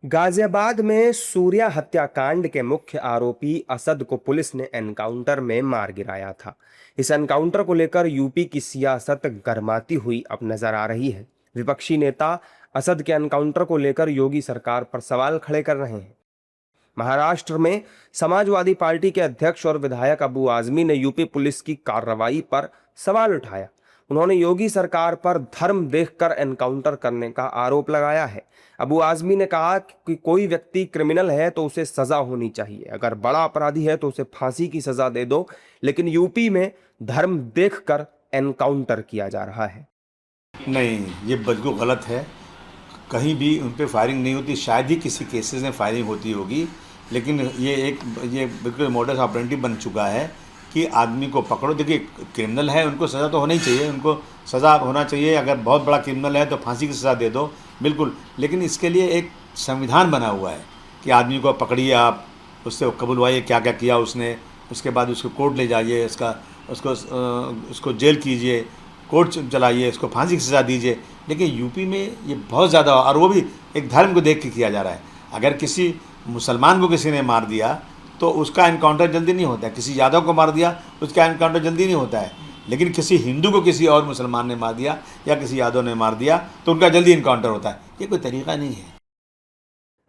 गाजियाबाद में सूर्या हत्याकांड के मुख्य आरोपी असद को पुलिस ने एनकाउंटर में मार गिराया था। इस एनकाउंटर को लेकर यूपी की सियासत गर्माती हुई अब नजर आ रही है। विपक्षी नेता असद के एनकाउंटर को लेकर योगी सरकार पर सवाल खड़े कर रहे हैं। महाराष्ट्र में समाजवादी पार्टी के अध्यक्ष और विधायक अबू आजमी ने यूपी पुलिस की कार्रवाई पर सवाल उठाया। उन्होंने योगी सरकार पर धर्म देखकर एनकाउंटर करने का आरोप लगाया है। अबू आजमी ने कहा कि कोई व्यक्ति क्रिमिनल है तो उसे सजा होनी चाहिए, अगर बड़ा अपराधी है तो उसे फांसी की सजा दे दो, लेकिन यूपी में धर्म देखकर एनकाउंटर किया जा रहा है। नहीं, ये बिल्कुल गलत है। कहीं भी उन पे फायरिंग नहीं होती, शायद ही किसी केसेस में फायरिंग होती होगी, लेकिन ये बिल्कुल मोडस ऑपरेंडी बन चुका है कि आदमी को पकड़ो। देखिए, क्रिमिनल है, उनको सज़ा तो होनी चाहिए, उनको सज़ा होना चाहिए। अगर बहुत बड़ा क्रिमिनल है तो फांसी की सज़ा दे दो, बिल्कुल। लेकिन इसके लिए एक संविधान बना हुआ है कि आदमी को पकड़िए, आप उससे कबूलवाइए क्या क्या किया उसने, उसके बाद उसको कोर्ट ले जाइए, उसको जेल कीजिए, कोर्ट चलाइए, उसको फांसी की सज़ा दीजिए। लेकिन यूपी में ये बहुत ज़्यादा, और वो भी एक धर्म को देख के किया जा रहा है। अगर किसी मुसलमान को किसी ने मार दिया तो उसका एनकाउंटर जल्दी नहीं होता है, किसी यादव को मार दिया उसका एनकाउंटर जल्दी नहीं होता है, लेकिन किसी हिंदू को किसी और मुसलमान ने मार दिया या किसी यादव ने मार दिया तो उनका जल्दी एनकाउंटर होता है। ये कोई तरीका नहीं है।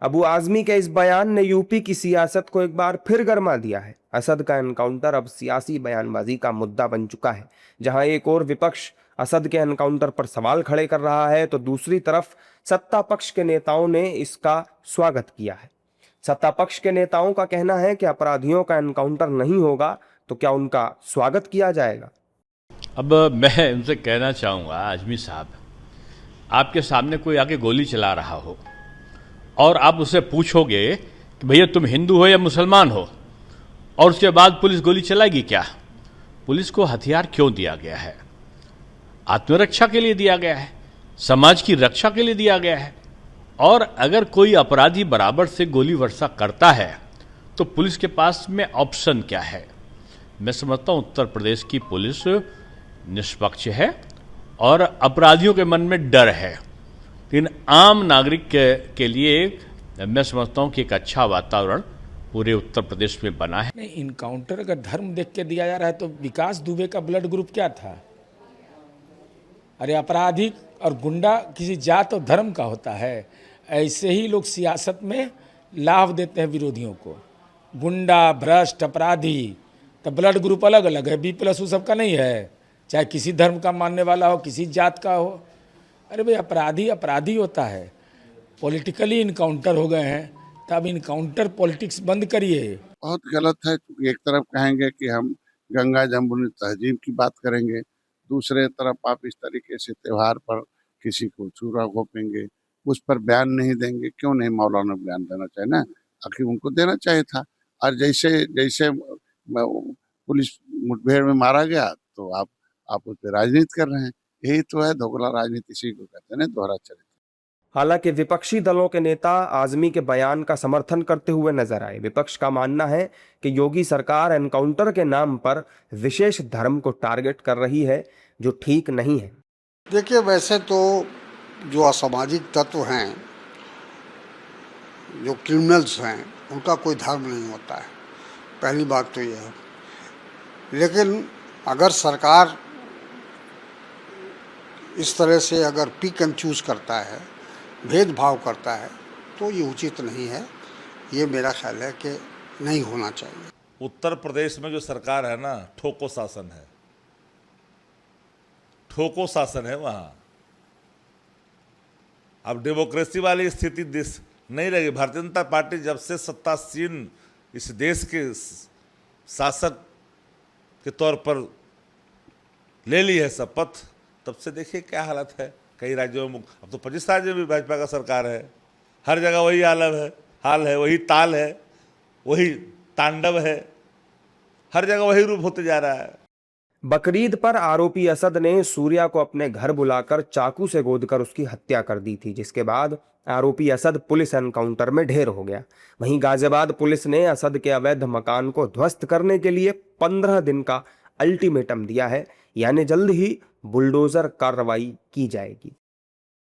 अबू आजमी के इस बयान ने यूपी की सियासत को एक बार फिर गरमा दिया है। असद का एनकाउंटर अब सियासी बयानबाजी का मुद्दा बन चुका है। जहां एक और विपक्ष असद के एनकाउंटर पर सवाल खड़े कर रहा है तो दूसरी तरफ सत्ता पक्ष के नेताओं ने इसका स्वागत किया है। सत्ता पक्ष के नेताओं का कहना है कि अपराधियों का एनकाउंटर नहीं होगा तो क्या उनका स्वागत किया जाएगा? अब मैं उनसे कहना चाहूँगा, आजमी साहब, आपके सामने कोई आके गोली चला रहा हो और आप उससे पूछोगे कि भैया तुम हिंदू हो या मुसलमान हो, और उसके बाद पुलिस गोली चलाएगी क्या? पुलिस को हथियार क्यों दिया गया है? आत्मरक्षा के लिए दिया गया है, समाज की रक्षा के लिए दिया गया है। और अगर कोई अपराधी बराबर से गोली वर्षा करता है तो पुलिस के पास में ऑप्शन क्या है? मैं समझता हूँ उत्तर प्रदेश की पुलिस निष्पक्ष है और अपराधियों के मन में डर है, लेकिन आम नागरिक के लिए मैं समझता हूँ कि एक अच्छा वातावरण पूरे उत्तर प्रदेश में बना है। नहीं, इनकाउंटर अगर धर्म देख के दिया जा रहा है तो विकास दुबे का ब्लड ग्रुप क्या था? अरे अपराधी और गुंडा किसी जात और धर्म का होता है। ऐसे ही लोग सियासत में लाभ देते हैं विरोधियों को। गुंडा, भ्रष्ट, अपराधी, तो ब्लड ग्रुप अलग अलग है, B+ वो सबका नहीं है, चाहे किसी धर्म का मानने वाला हो, किसी जात का हो। अरे भाई, अपराधी अपराधी होता है। पॉलिटिकली इनकाउंटर हो गए हैं, तब इनकाउंटर पॉलिटिक्स बंद करिए। बहुत गलत है, क्योंकि एक तरफ कहेंगे कि हम गंगा जमुनी तहजीब की बात करेंगे, दूसरे तरफ आप इस तरीके से त्योहार पर किसी को छुरा घोंपेंगे, उस पर बयान नहीं देंगे। क्यों नहीं मौलाना बयान देना चाहिए ना? आखिर उनको देना चाहिए था। और जैसे जैसे पुलिस मुठभेड़ में मारा गया तो आप उस पर राजनीति कर रहे हैं। यही तो है दोगला राजनीति, इसी को कहते हैं ना, दोहरा चरित्र। हालांकि विपक्षी दलों के नेता आजमी के बयान का समर्थन करते हुए नजर आए। विपक्ष का मानना है कि योगी सरकार एनकाउंटर के नाम पर विशेष धर्म को टारगेट कर रही है, जो ठीक नहीं है। देखिए, वैसे तो जो असामाजिक तत्व हैं, जो क्रिमिनल्स हैं, उनका कोई धर्म नहीं होता है, पहली बात तो यह है। लेकिन अगर सरकार इस तरह से अगर पिक एंड चूज करता है, भेदभाव करता है, तो ये उचित नहीं है। ये मेरा ख्याल है कि नहीं होना चाहिए। उत्तर प्रदेश में जो सरकार है ना, ठोको शासन है, ठोको शासन है वहाँ। अब डेमोक्रेसी वाली स्थिति नहीं रही। भारतीय जनता पार्टी जब से सत्तासीन इस देश के शासक के तौर पर ले ली है शपथ, तब से देखिए क्या हालत है कई राज्यों में। अब तो 25 राज्यों में भाजपा का सरकार है, हर जगह वही हाल है, वही ताल है, वही तांडव है, हर जगह वही रूप होते जा रहा है। बकरीद पर आरोपी असद ने सूर्या को अपने घर बुलाकर चाकू से गोदकर उसकी हत्या कर दी थी, जिसके बाद आरोपी असद पुलिस एनकाउंटर में ढेर हो गया। वहीं गाजियाबाद पुलिस ने असद के अवैध मकान को ध्वस्त करने के लिए 15 दिन का अल्टीमेटम दिया है, यानी जल्द ही बुलडोजर कार्रवाई की जाएगी।